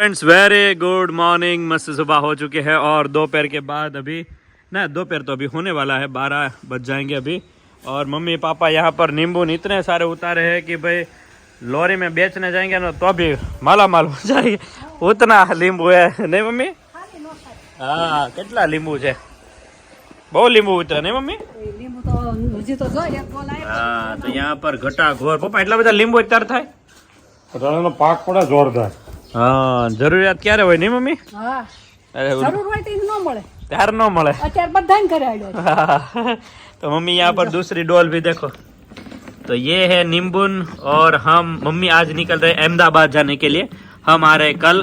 Friends very good morning. मस्त सुबह हो चुकी है और दोपहर के बाद अभी ना दोपहर तो अभी होने वाला है, 12 बज जाएंगे अभी। और मम्मी पापा यहाँ पर नींबू इतने सारे उतारे हैं कि भाई लॉरी में बेचने जाएंगे ना तो अभी माला माल हो जाएगी, उतना लींबू है नहीं मम्मी? हाँ કેટલા લીંબુ છે, બહુ લીંબુ ઉતરે નહીં મમ્મી? હા તો यहाँ पर ઘટા ઘોર પપ્પા એટલા બધા લીંબુ અત્યારે થાય, પાક પડે જોરદાર। હા જરૂરિયાત ક્યારે હોય નહીં મમ્મી? હા અરે જરૂર હોય તો ન મળે, त्यार न મળે અત્યારે બધાને કરે આડ્યો। तो मम्मी यहाँ पर दूसरी डॉल भी देखो। तो ये है नींबून और हम मम्मी आज निकल रहे अहमदाबाद जाने के लिए। हम आ रहे कल,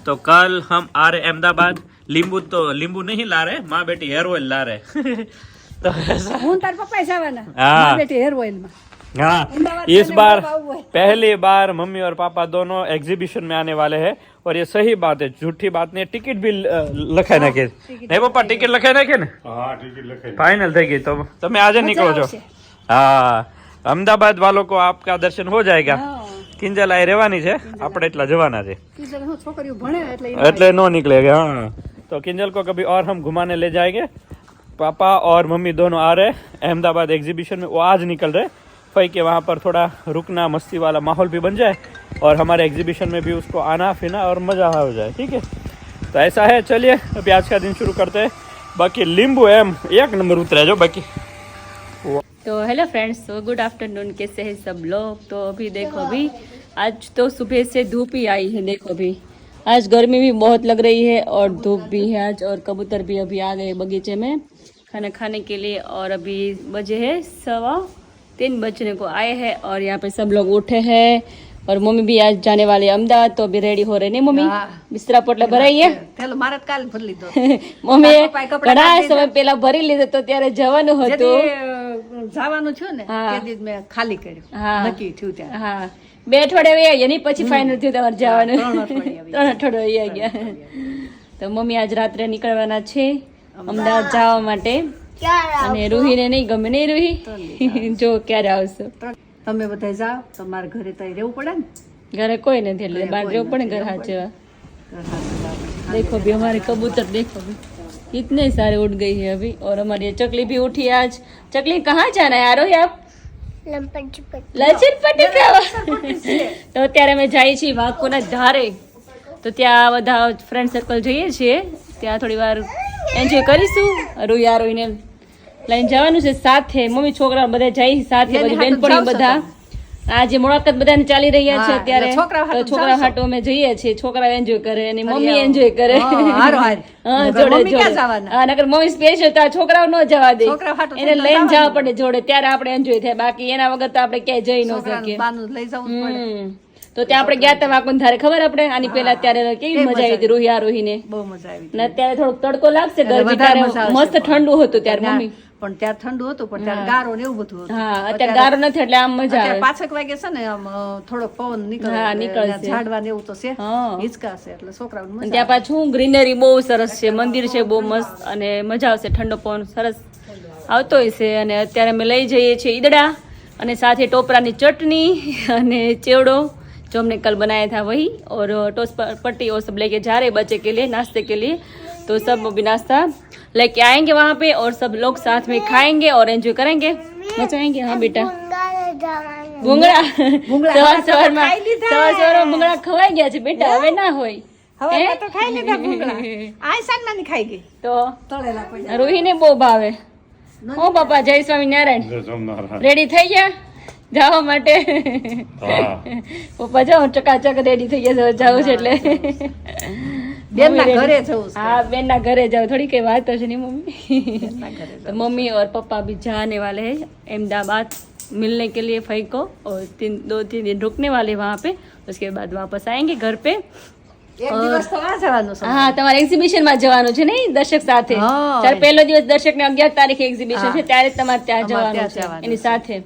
तो कल हम आ रहे अहमदाबाद। लींबू तो लींबू नहीं ला रहे, माँ बेटी हेयर ऑयल ला रहे तो ऐसा હું તાર પપ્પા જવાના हाँ બેટી હેર ઓઇલ માં। हाँ इस बार पहली बार मम्मी और पापा दोनों एग्जीबिशन में आने वाले हैं। और ये सही बात है, झूठी बात नहीं। टिकट भी लखाई नाखी नहीं पप्पा? टिकट लखाई नाखी ने? हाँ टिकट लखाई फाइनल થઈ ગઈ। તો તમે આજે નીકળો છો? હા અમદાવાદ વાલો को आपका दर्शन हो जाएगा। કિંજલ આઈ રહેવાની છે, આપણે એટલા જવાના છે છોકરીઓ ભણે એટલે નો निकलेगा। हाँ तो किंजल को कभी और हम घुमाने ले जाएंगे। पापा और मम्मी दोनों आ रहे अहमदाबाद एग्जीबिशन में, वो आज निकल रहे फई के वहाँ पर थोड़ा रुकना मस्ती वाला माहौल भी बन जाए और हमारे एग्जीबिशन में भी उसको आना फिरना और मज़ा हो जाए। ठीक है तो ऐसा है, चलिए अभी आज का दिन शुरू करते हैं। बाकी लींबू एम एक नंबर उतरा जो बाकी। तो हेलो फ्रेंड्स, तो गुड आफ्टरनून, कैसे हैं सब लोग? तो अभी देखो, अभी आज तो सुबह से धूप ही आई है। देखो अभी आज गर्मी भी बहुत लग रही है और धूप भी है आज। और कबूतर भी अभी आ गए बगीचे में खाना खाने के लिए। और अभी बजे है 3:15 बजने को आए हैं और यहाँ पे सब लोग उठे हैं। और मम्मी भी आज जाने वाले अहमदाबाद, तो अभी रेडी हो रहे नहीं मम्मी? बिस्तरा पोटला भराई है મારે કાલ ભરી લીધો। મમ્મી ઘણા સમય પહેલા ભરી લીધો તો ત્યારે જવાનું હતું, જવાનું છું ને તે દિવસ મેં ખાલી કર્યું, નક્કી થયું ત્યારે। હા 2 અઠવાડિયા એની પછી ફાઇનલ થયું તમારે જવાનું। 3 અઠવાડિયા ગયા। તો મમ્મી આજ રાત્રે નીકળવાના છે અમદાવાદ જવા માટે। અને રૂહીને નહીં ગમે નહીં? રૂહી જો ક્યારે આવશો? તમે બધા જાઓ, તમારે ઘરે તો રહેવું પડે ને, ઘરે કોઈ નથી એટલે બહાર રહેવું પડે ઘર હાચવા। देखो भी हमारे कबूतर, देखो भी कितने सारे उड़ गई है अभी। और हमारी ये चकली भी उठी है आज। चकली कहाँ जाना है यारो? आप લચરપટ્ટી તો અત્યારે અમે જઈએ છીએ વાંકોના ધારે। તો ત્યાં બધા ફ્રેન્ડ સર્કલ જઈએ છીએ, ત્યાં થોડી વાર એન્જોય કરીશું। રૂયા રોઈને લઈને જવાનું છે સાથે, મમ્મી છોકરા બધા જાય સાથે, બધી બેનપણીઓ બધા। આજે મુલાકાત બધાને ચાલી રહ્યા છે અત્યારે, તો છોકરા હાટો અમે જઈએ છીએ, છોકરા એન્જોય કરે અને મમ્મી એન્જોય કરે। હા જોડે જોડે, હા નકર મમ્મી સ્પેશિયલ તો છોકરાઓ ન જવા દે, એને લઈને જવા પડે જોડે, ત્યારે આપણે એન્જોય થાય, બાકી એના વગર તો આપણે ક્યાંય જઈ ન શકીએ। તો ત્યાં આપણે ગયા હતા વાંકોન ધારે, ખબર આપણે આની પેલા ત્યારે કેવી મજા આવી હતી રોહી આરોહીને? બહુ મજા આવી। ને અત્યારે થોડોક તડકો લાગશે, ગરમી ત્યારે મસ્ત ઠંડુ હતું ત્યારે મમ્મી, પણ ત્યારે ઠંડુ હતું પણ ત્યારે ગારો ને એવું બધું હતું। હા અત્યારે ગારો નથી એટલે આમ મજા આવે। 5 વાગે છે ને આમ થોડોક પવન નીકળે, ઝાડવા ને એવું તો છે, હિંચકાશે એટલે છોકરાઓને મજા। ત્યાં પાછું ગ્રીનરી બહુ સરસ છે, મંદિર છે બહુ મસ્ત અને મજા આવશે, ઠંડો પવન સરસ આવતો હોય છે। અને અત્યારે અમે લઈ જઈએ છીએ ઈદડા અને સાથે ટોપરાની ચટણી અને ચેવડો जो हमने कल बनाया था वही, और टोस्ट पट्टी और सब लेके जा रहे बच्चे के लिए नाश्ते के लिए। तो सब अभी नाश्ता लेके आएंगे वहाँ पे और सब लोग साथ में खाएंगे और एंजॉय करेंगे, मचाएंगे। हाँ बेटा भूंगड़ा सवार में भूंगड़ा खवाई गया છે બેટા, હવે ના હોય હવે તો ખાઈ લીધા ભૂંગળા, આ સાંજમાં ખાઈ ગઈ તો તળેલા પડ્યા। રોહીને બહુ ભાવે। હો બાપા જય સ્વામિનારાયણ, રેડી થઈ ગયા જવા માટે? પપ્પા જાઓ ચકાચક રેડી થઈ ગયા જાવ છે એટલે બેન ના ઘરે જવું। हाँ बेन ना घरे जाओ, थोड़ी कई बात है नहीं मम्मी? तो मम्मी और पापा भी जाने वाले हैं अहमदाबाद मिलने के लिए फई को, और 2-3 दिन रुकने वाले वहाँ पे, उसके बाद वापस आएंगे घर पे। એક દિવસ તો આ જવાનું છે। હા તમારે એક્ઝિબિશન માં જવાનું છે નહીં દર્શક સાથે? ત્યારે પહેલો દિવસ દર્શક ને 11 તારીખે એક્ઝિબિશન છે, ત્યારે તમારે ત્યાં જવાનું છે એની સાથે।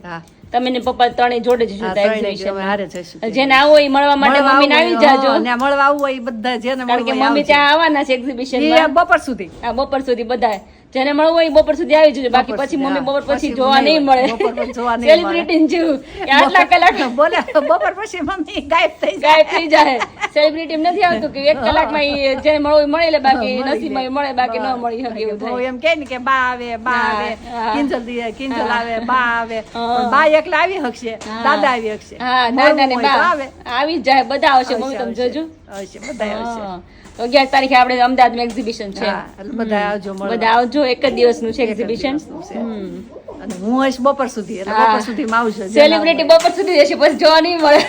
તમે ને પપ્પા ત્રણે જોડે જઈશું એક્ઝિબિશન। જેને આવો એ મળવા માટે મમ્મી ને આવી જાજો, ને મળવા આવું હોય બધા જેને કારણ કે મમ્મી ત્યાં આવવાના છે એક્ઝિબિશન માં બપોર સુધી। હા બપોર સુધી બધા, જેને મળવું હોય એ બપોર સુધી આવી જજો, બાકી પછી મમ્મી બપોર પછી જોવા નહીં મળે. બપોર પછી જોવા નહીં સેલિબ્રિટી જેવું કે આટલા કલાક બોલે બપોર પછી મમ્મી ગાયબ થઈ જાય. ગાયબ થઈ જાય. સેલિબ્રિટી નથી આવતું કે 1 કલાકમાં ઈ જેને મળવું એ મળી લે, બાકી નસીબમાં ઈ મળે, બાકી ન મળી શકે એવું બહુ થાય. એમ કે ને કે બા આવે બા આવે, કિંજલ આવે બા આવે, પણ બા એકલા આવી શકશે, દાદા આવી શકશે. હા, દાદા ને મળવું હોય તો બા આવે. આવી જ જાય, બધા આવશે. મમ્મી તમે જોજો. આવશે બધા આવશે. હા. તો 11 તારીખે આપણે અમદાવાદમાં એક્ઝિબિશન છે. હા, એટલે બધા આવજો મળવા. બધા આવજો. એક જ દિવસનું છે એક્ઝિબિશન. અને હું હશ બપોર સુધી, એટલે हाँ। બપોર સુધીમાં આવજો. सेलिब्रिटी बपोर સુધી जैसे बस जो नहीं મળે.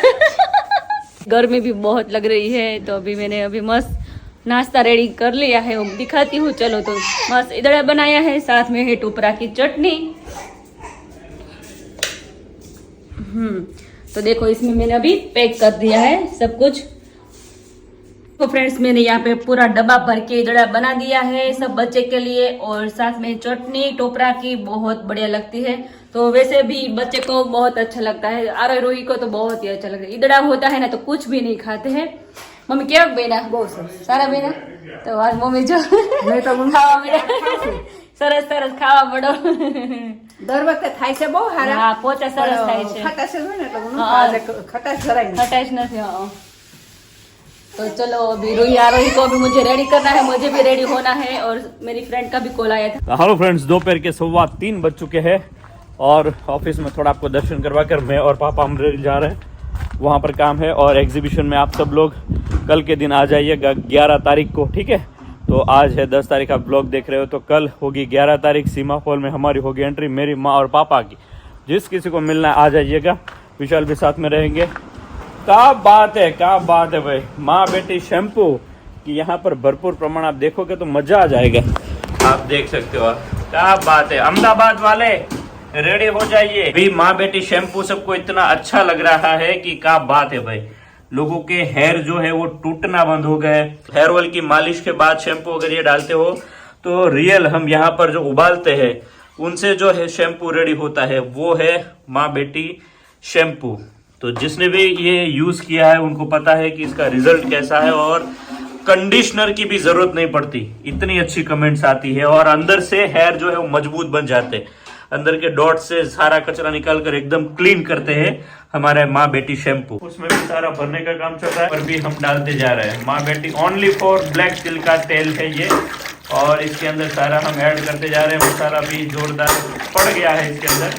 गर्मी भी बहुत लग रही है, तो अभी मैंने अभी मस्त नाश्ता रेडी कर लिया है, वो दिखाती हूँ. चलो, तो मस्त इधर बनाया है, साथ में है टोपरा की चटनी. तो देखो इसमें मैंने अभी पैक कर दिया है सब कुछ. तो फ्रेंड्स मैंने यहाँ पे पूरा डब्बा भर के इधर बना दिया है सब बच्चे के लिए, और साथ में चटनी टोपरा की बहुत बढ़िया लगती है. तो वैसे भी बच्चे को बहुत अच्छा लगता है, आरो रोही को तो बहुत ही अच्छा लगता है. इधर होता है ना तो कुछ भी नहीं खाते हैं. मम्मी क्या बेना बहुत सारा बेना, तो आज मम्मी जो खावा बेना સરસ સરસ ખાવા પડો. દર વખતે થાય છે બહુ હારા. હા, પોચા સરસ થાય છે. ખટાશ હોય ને એટલે હું हाँ। આજે ખટાશ જરાય નહીં. खटाइश नहीं. हाँ, तो चलो अभी रोही आरोही को भी मुझे रेडी करना है, मुझे भी रेडी होना है, और मेरी फ्रेंड का भी कॉल आया था. हेलो फ्रेंड्स, दोपहर के 3:15 बज चुके हैं और ऑफिस में थोड़ा आपको दर्शन करवा कर मैं और पापा अमरेली जा रहे हैं. वहाँ पर काम है, और एग्जीबिशन में आप सब लोग कल के दिन आ जाइएगा 11 तारीख को, ठीक है. तो आज है 10 तारीख, आप ब्लॉग देख रहे हो, तो कल होगी 11 तारीख. सीमा हॉल में हमारी होगी एंट्री, मेरी माँ और पापा की. जिस किसी को मिलना है आ जाइएगा. विशाल भी साथ में रहेंगे. क्या बात है भाई, माँ बेटी शैम्पू की यहाँ पर भरपूर प्रमाण आप देखोगे तो मजा आ जाएगा. आप देख सकते हो, क्या बात है. अहमदाबाद वाले रेडी हो जाइए. भी माँ बेटी शैम्पू सबको इतना अच्छा लग रहा है कि क्या बात है भाई. लोगों के हेयर जो है वो टूटना बंद हो गए. हेयर ऑयल की मालिश के बाद शैम्पू अगर ये डालते हो तो रियल हम यहाँ पर जो उबालते हैं उनसे जो है शैम्पू रेडी होता है, वो है माँ बेटी शैम्पू. तो जिसने भी ये यूज किया है उनको पता है कि इसका रिजल्ट कैसा है, और कंडीशनर की भी जरूरत नहीं पड़ती, इतनी अच्छी कमेंट्स आती है. और अंदर से हेयर जो है वो मजबूत बन जाते हैं. अंदर के डॉट से सारा कचरा निकाल कर एकदम क्लीन करते हैं हमारे माँ बेटी शैम्पू. उसमें भी सारा भरने का काम चल रहा है, पर भी हम डालते जा रहे हैं. माँ बेटी ओनली फॉर ब्लैक तिल का तेल है ये, और इसके अंदर सारा हम ऐड करते जा रहे हैं. मसाला भी जोरदार पड़ गया है इसके अंदर.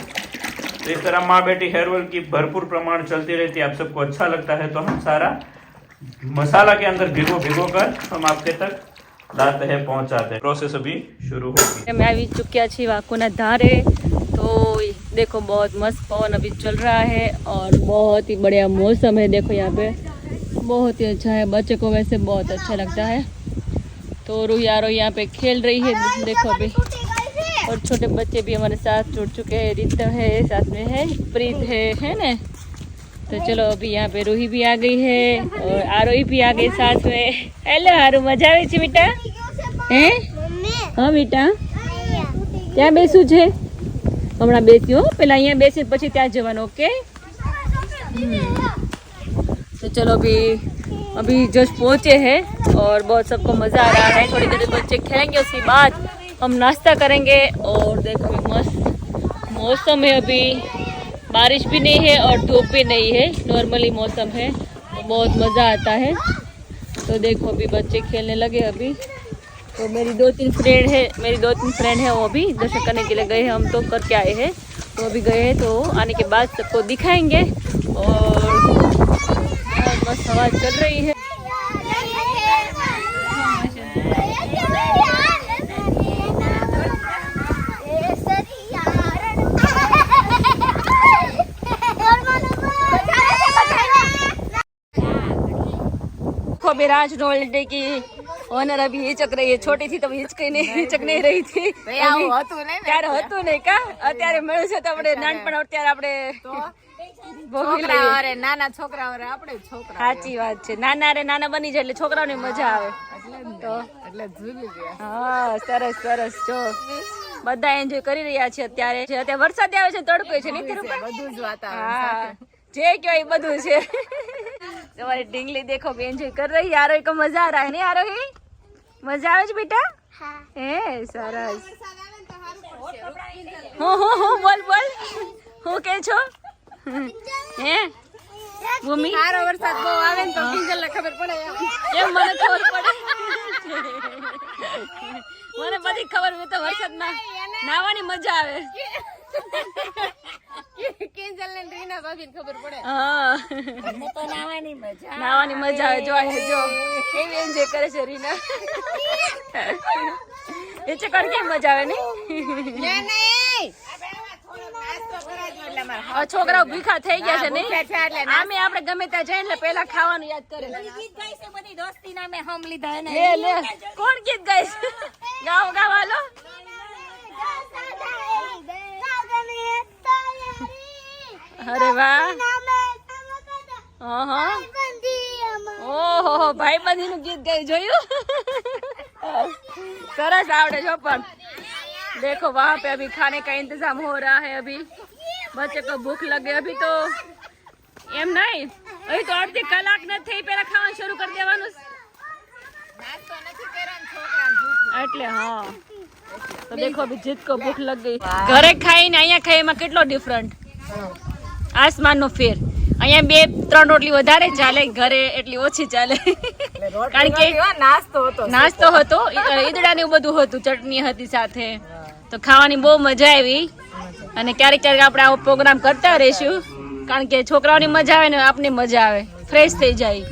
तो इस तरह माँ बेटी हेयर ऑयल की भरपूर प्रमाण चलती रहती है. आप सबको अच्छा लगता है तो हम सारा मसाला के अंदर भिगो कर हम आपके तक लाते हैं, पहुंचाते हैं. प्रोसेस अभी शुरू होगी. मैं अभी चुकिया छी वाकुना धारे. तो देखो बहुत मस्त पवन अभी चल रहा है, और बहुत ही बढ़िया मौसम है. देखो यहाँ पे बहुत ही अच्छा है, बच्चे को वैसे बहुत अच्छा लगता है. तो रूही आरो यहाँ पे खेल रही है, देखो अभी. और छोटे बच्चे भी हमारे साथ जुड़ चुके हैं. रितम है, साथ में है प्रीत है ना. तो चलो अभी यहाँ पे रूही भी आ गई है, और आरोही भी आ गई साथ में. हेलो हारू, मजा આવે છે બેટા? હે હા બેટા, ત્યાં બેસું છે? હમણાં બેસ્યો, પેલા અહીંયા બેસી પછી ત્યાં જવાનું. ઓકે, तो चलो अभी जस्ट पहुँचे हैं, और बहुत सबको मज़ा आ रहा है. थोड़ी देर बच्चे खेलेंगे, उसके बाद हम नाश्ता करेंगे. और देखो अभी मस्त मौसम है, अभी बारिश भी नहीं है और धूप भी नहीं है, नॉर्मली मौसम है, तो बहुत मज़ा आता है. तो देखो अभी बच्चे खेलने लगे अभी. तो मेरी 2-3 फ्रेंड है, वो भी दर्शन करने के लिए गए हैं. हम तो करके आए हैं, तो अभी गए हैं, तो आने के बाद सबको दिखाएंगे. और बहुत मस्त हवा चल रही है. अभी राज रोल्डे की ઓનર અભી હિચક રહી है. छोटी थी तो હિચક नहीं रही थी. ત્યારે હતું નહીં કા, અત્યારે મળ્યું છે તો આપણે નાનપણ, અત્યારે આપણે ભોગવી લઈએ. નાના છોકરાઓ આપણે છોકરા. સાચી વાત છે, નાના બની જાય એટલે છોકરાઓને મજા આવે. તો એટલે ઝૂલી ગયા. હા, સરસ સરસ. જો બધા એન્જોય કરી રહ્યા છે અત્યારે વરસાદ આવે છે, તડકો છે, નહીં બધું જ વાતાવરણ. હા, જે કયો એ બધું છે. તમારી ઢીંગલી देखो भी एंजॉय कर रही है. आरोही को मजा आ रहा है नहीं आरोही? मजा આવે છે બેટા? એ સરસ. હું બોલ હું કે છો હે મમ્મી? સારો વરસાદ બહુ આવે ને તો કિંજલ ને ખબર પડે એમ મને ખબર પડે. મને બધી ખબર. મેં તો વરસાદમાં નાવાની મજા આવે. કિંજલ ને રીના ભાભી ને ખબર પડે. હા તો નાવાની મજા આવે. જો કેવી એન્જોય કરે છે રીના. એ છે કોણ કેમ મજા આવે નહીં? છોકરાઓ ભીખા થઈ ગયા છે નહીં? આમે આપણે ગમે ત્યાં જઈએ એટલે પેલા ખાવાનું યાદ કરે. બધી દોસ્તી ના મેં હમ લીધા ને. લે કોણ ગીત ગાય છે? ગાઓ હાલો. અરે વાહ. ઓહો ભાઈબંધી નું ગીત ગાયું જોયું? સરસ आवड़े जो पर देखो वहाँ पे अभी खाने का इंतजाम हो रहा है. अभी बच्चे को भूख लगे. अभी तो एम नहीं, अभी तो अर्धी कलाक न थई पेला खावा शुरू कर देवानुं એટલે હા. તો देखो अभी जीत को भूख लग गई. घरे खाई ने અહીંયા ખાઈ એમાં કેટલો ડિફરન્ટ, આસમાન નો ફેર. અહીંયા 2-3 રોટલી વધારે ચાલે, ઘરે એટલી ઓછી ચાલે. કારણ કે નાસ્તો હતો, ઈદડા ને એવું બધું હતું, ચટણી હતી સાથે, તો ખાવાની બહુ મજા આવી. અને ક્યારેક ક્યારેક આપણે આવો પ્રોગ્રામ કરતા રહીશું, કારણ કે છોકરાઓની મજા આવે ને આપની મજા આવે, फ्रेश થઈ જાય.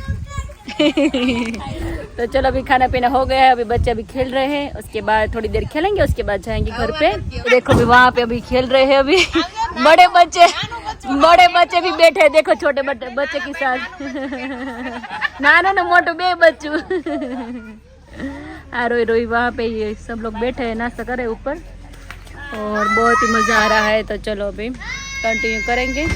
तो चलो अभी खाना पीना हो गया है. अभी बच्चे अभी खेल रहे हैं, उसके बाद थोड़ी देर खेलेंगे, उसके बाद जाएंगे घर पे. देखो अभी वहाँ पे अभी खेल रहे हैं. अभी बड़े बच्चे भी बैठे हैं. देखो छोटे बच्चे के साथ नानो न मोटो बे बच्चू. रोई वहाँ पे ये सब लोग बैठे हैं, नाश्ता करे ऊपर, और बहुत ही मजा आ रहा है. तो चलो अभी कंटिन्यू करेंगे.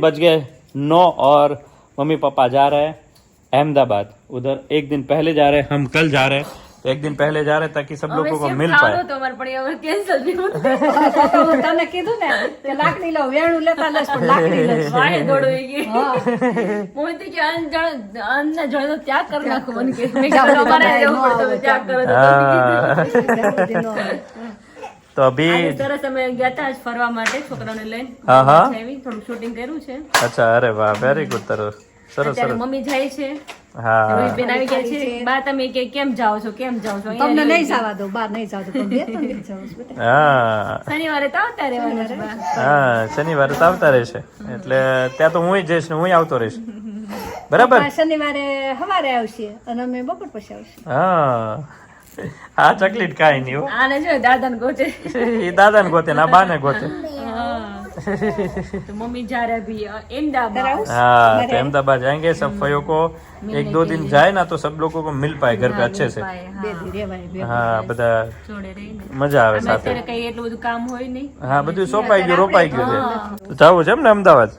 बज गए 9 और मम्मी पापा जा रहे हैं अहमदाबाद. उधर एक दिन पहले जा रहे हैं, हम कल जा रहे हैं. तो एक दिन पहले जा रहे हैं ताकि सब लोगों को मिल पाए. तो हमारे पड़ी और कैंसिल भी होता. તને કીધું ને કે લાકડી લો, વેણું લેતા લઈશ પણ લાકડી લઈશ. વાહે દોડવી ગઈ. મોહિત કે અન્ન જળ તો ત્યાગ કરી નાખો મને કે મેં કીધું અમારે રહેવું પડે, તમે ત્યાગ કરો તો. तो अभी સરસ અમે ગયા હતા આજ ફરવા માટે છોકરાઓને લઈને. હા હા થોડું શૂટિંગ કર્યું છે. અચ્છા, અરે વાહ, વેરી ગુડ. સરસ અત્યારે સરસ. મમ્મી જાય છે, હા રોહિતબેન આવી ગયા છે. બા તમે કે કેમ જાઓ છો? તમને નહીં જવા દો, બહાર નહીં જાવ તો પણ બે ત્રણ દિન જાવ છું બેટા. હા શનિવારે તો આવતા રહેવાના છે બા. હા, શનિવારે તો આવતા રહેશે, એટલે ત્યાં તો હું જઈશ ને હું આવતો રહીશ. બરાબર. આ શનિવારે સવારે આવશે અને અમે બપોર પછી આવશું. હા, આ ચકલીટ કાંઈ નહીં હો. આને જો દાદાને ગોતે. એ દાદા ને ગોતે, ના બા ને ગોતે. तो मम्मी जा रहे अभी अहमदाबाद. हाँ, तो अहमदाबाद जाएंगे. सब भाइयों को 1-2 दिन जाए ना तो सब लोगों को मिल पाए घर पे अच्छे से. બે દી રેવાય. હા, બધા જોડે રહીને મજા આવે સાથે. અત્યારે કઈ એટલું બધું કામ હોય નહીં. હા, બધું સોંપાઈ ગયું, રોપાઈ ગયું છે. તો જાવું છે એમ ને અમદાવાદ?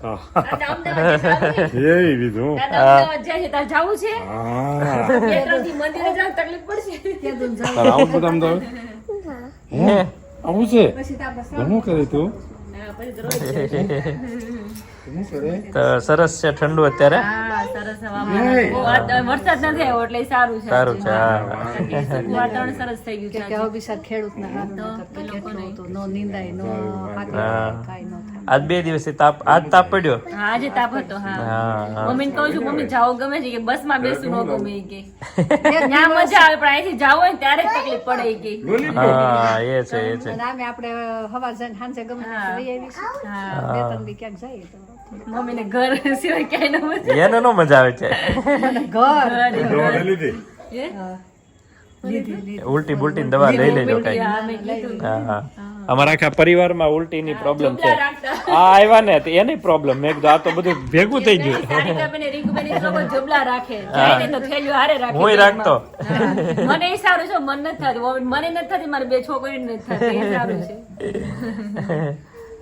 એ લીધું. અમદાવાદ જાય છે તાર જાવું છે? હા, 2-3 દી મંદિરે જવાનું તકલીફ પડશે. આવું બધા અમદાવાદ હે આવું છે. પછી તો આપણે શું કરે તું? તો સરસ છે, ઠંડુ અત્યારે. હા, સરસ હવામાન. વરસાદ નથી આવ્યો એટલે સારું છે. સારું છે. હા, વાતાવરણ સરસ થઈ ગયું છે. કે હવે બિચાર ખેડૂતના હાથમાં કેટલું હતું, નો નિંદાય, નો પાકે, કાંઈ ન થાય. આજ 2 દિવસથી તાપ, આજ તાપ પડ્યો. હા, આજે તાપ હતો. હા, હા મમ્મીને કહું છું મમ્મી જાવ ગમે છે કે બસમાં બેસવું ન ગમે કે ત્યાં મજા આવે, પણ અહીંથી જાવ હોય ને ત્યારે જ તકલીફ પડે કે. હા, એ છે એ છે. અને આમે આપણે હવાર જઈને સાંજે ગમે ત્યાં વહી આવીશું. હા, બે ત્રણ દી ક્યાંક જઈએ તો મમ્મીને ઘર સિવાય ક્યાંય ન મજા એને નો મજા આવે છે. ઘર દવા લીધી. ઉલટી બુલટી ની દવા લઈ લેજો કઈ. હા, મેં કીધું. હા, અમારા આખા પરિવારમાં ઉલટીની પ્રોબ્લેમ છે. રાખતા. આ આવ્યા ને તો એની પ્રોબ્લેમ. મેં કીધું આ તો બધું ભેગું થઈ ગયું. સારિકાબેન, રીંકુબેન એ લોકો જબલા રાખે. જાય ને તો થેલીઓ હારે રાખે. હુંય રાખતો. હા. મને એ સારું છે, મન નથી થતું. મને નથી થતી, મારી 2 છોકરીને નથી થતી. એ સારું છે.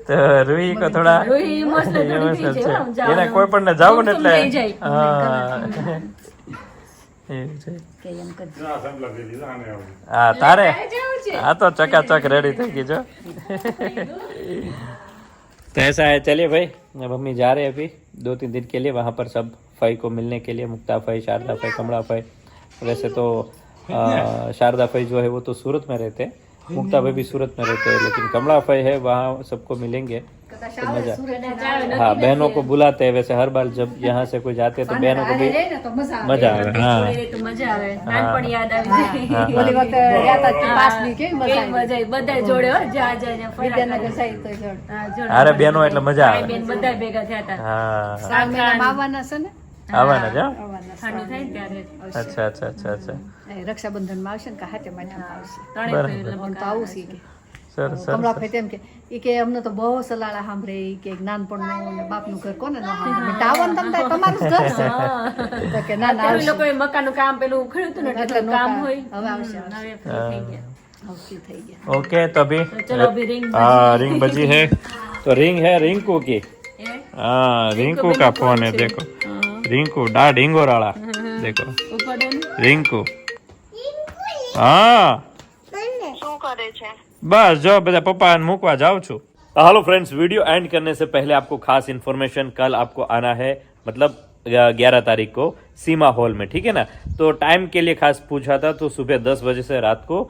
તો રૂહી કો થોડા રોહી emotional થોડી થઈ emotional જાય, છે. જવાનું. એને કોઈ પણ ને જાવું ને એટલે થઈ જાય. હા એવું છે. કે એમ કરી આ સંભળા લીધી આને આવું. હા, તારે જેવું છે. આ તો ચકાચક રેડી થઈ ગઈ જો. तो ऐसा है, चलिए भाई अब मम्मी जा रहे हैं अभी 2-3 दिन के लिए वहाँ पर सब फाई को मिलने के लिए, मुक्ता फाई, शारदा फाई, कमला फाई। वैसे तो शारदा फाई जो है वो तो सूरत में रहते हैं, मुक्ता भाई भी सूरत में रहते हैं, लेकिन कमला फाई है वहाँ सबको मिलेंगे तो मजा। हाँ, बहनों को बुलाते हैं वैसे हर बार जब यहाँ से कोई जाते हैं तो बहनों को भी मजा आवे। हाँ તો મજા આવે, નાનપણ યાદ આવી જાય। ઓલી વખતે ગયા તા પાસની કેવી મજા કેવી મજા આવી, બધા જોડે હો, જા જા જા ફર્યા વિદ્યાનગર સાઈડ તો જોડ. હા, જોડે. અરે બહેનો એટલે મજા ભાઈ આવે। બેન બધા ભેગા થયા હતા। હા શ્રાવણ મહિનામાં આવવાના છે ને આવવાના જ હા? ઠંડી થાય ને ત્યારે અચ્છા અચ્છા અચ્છા અચ્છા એ રક્ષાબંધનમાં આવશે ને કે હાથે મહિનામાં આવશે. ત્રણેય બરાબર. ફેર લગભગ પણ તો આવું છે કે સરસ કમલા સરસ ભાઈ તેમ કે અમને તો બહુ સલાળા સાંભળે ઈ કે નાનપણનું ને બાપનું ઘર કોને ન સાંભળે. ટાવન તમને તમારું જ ઘર છે તો કે ના ના ત્યારે આવશે. લોકોએ મકાનનું કામ પેલું ખડ્યું હતું ને એટલે એટલે કામ નહોતા. હોય હવે આવશે હવે free થઈ ગયા। આવશે થઈ ગયા. ओके तो अभी चलो अभी रिंग हाँ रिंग बजी है, तो रिंग है रिंकू की। हाँ रिंकू का फोन है, देखो रिंकू डा ढींगो राड़ा, देखो रिंकू। हाँ बस जो બધા પપ્પા મૂકવા જાઉં છું। हेलो फ्रेंड्स, वीडियो एंड करने से पहले आपको खास इन्फॉर्मेशन, कल आपको आना है मतलब 11 तारीख को सीमा हॉल में, ठीक है ना। तो टाइम के लिए खास पूछा था तो सुबह 10 बजे से रात को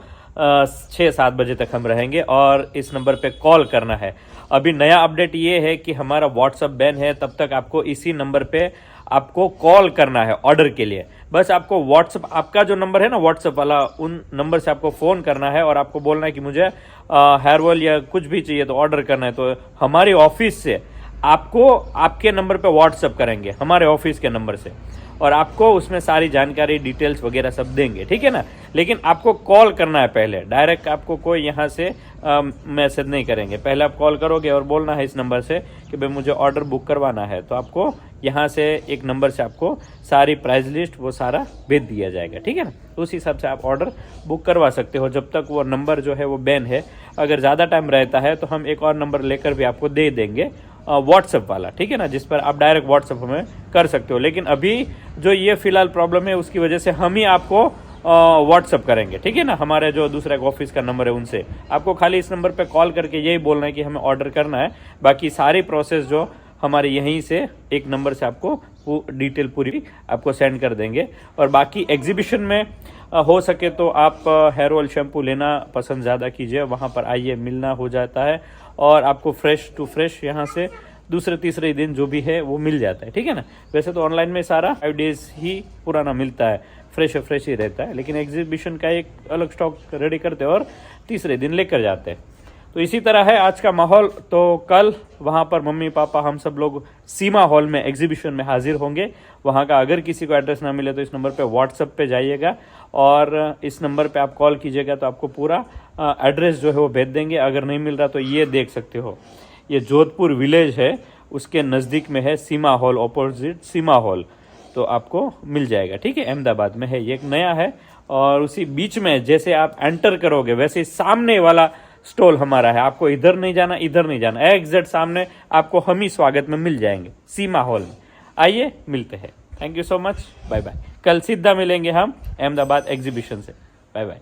6-7 बजे तक हम रहेंगे और इस नंबर पे कॉल करना है। अभी नया अपडेट ये है कि हमारा व्हाट्सअप बैन है, तब तक आपको इसी नंबर पे आपको कॉल करना है ऑर्डर के लिए। बस आपको व्हाट्सअप, आपका जो नंबर है ना व्हाट्सअप वाला, उन नंबर से आपको फ़ोन करना है और आपको बोलना है कि मुझे हेयर ऑयल या कुछ भी चाहिए तो ऑर्डर करना है। तो हमारी ऑफिस से आपको आपके नंबर पे व्हाट्सअप करेंगे, हमारे ऑफिस के नंबर से, और आपको उसमें सारी जानकारी डिटेल्स वगैरह सब देंगे, ठीक है ना। लेकिन आपको कॉल करना है पहले, डायरेक्ट आपको कोई यहाँ से मैसेज नहीं करेंगे। पहले आप कॉल करोगे और बोलना है इस नंबर से कि भाई मुझे ऑर्डर बुक करवाना है, तो आपको यहाँ से एक नंबर से आपको सारी प्राइस लिस्ट वो सारा भेज दिया जाएगा, ठीक है ना। तो उस हिसाब से आप ऑर्डर बुक करवा सकते हो जब तक वो नंबर जो है वो बैन है। अगर ज़्यादा टाइम रहता है तो हम एक और नंबर लेकर भी आपको दे देंगे व्हाट्सएप वाला, ठीक है ना, जिस पर आप डायरेक्ट व्हाट्सएप हमें कर सकते हो। लेकिन अभी जो ये फिलहाल प्रॉब्लम है उसकी वजह से हम ही आपको व्हाट्सअप करेंगे, ठीक है ना। हमारे जो दूसरा एक ऑफिस का नंबर है उनसे आपको खाली इस नंबर पे कॉल करके यही बोलना है कि हमें ऑर्डर करना है। बाकी सारी प्रोसेस जो हमारे यहीं से एक नंबर से आपको डिटेल पूरी आपको सेंड कर देंगे। और बाकी एग्जीबिशन में हो सके तो आप हेयर ऑयल शैम्पू लेना पसंद ज़्यादा कीजिए, वहाँ पर आइए, मिलना हो जाता है और आपको फ्रेश टू फ्रेश यहाँ से दूसरे तीसरे दिन जो भी है वो मिल जाता है, ठीक है ना। वैसे तो ऑनलाइन में सारा 5 डेज ही पुराना मिलता है, फ्रेश ही रहता है, लेकिन एग्जीबिशन का एक अलग स्टॉक रेडी करते हैं और तीसरे दिन लेकर जाते हैं। तो इसी तरह है आज का माहौल। तो कल वहाँ पर मम्मी पापा हम सब लोग सीमा हॉल में एग्जीबिशन में हाजिर होंगे। वहाँ का अगर किसी को एड्रेस ना मिले तो इस नंबर पे व्हाट्सएप पे जाइएगा और इस नंबर पे आप कॉल कीजिएगा तो आपको पूरा एड्रेस जो है वो भेज देंगे। अगर नहीं मिल रहा तो ये देख सकते हो, ये जोधपुर विलेज है, उसके नज़दीक में है सीमा हॉल, ऑपोजिट सीमा हॉल, तो आपको मिल जाएगा, ठीक है। अहमदाबाद में है, ये एक नया है। और उसी बीच में जैसे आप एंटर करोगे वैसे सामने वाला स्टॉल हमारा है, आपको इधर नहीं जाना, इधर नहीं जाना, एग्जैक्ट सामने आपको हम ही स्वागत में मिल जाएंगे सीमा हॉल में। आइए मिलते हैं, thank you so much, bye bye. कल सीधा मिलेंगे हम अहमदाबाद एग्जीबिशन से, बाय बाय।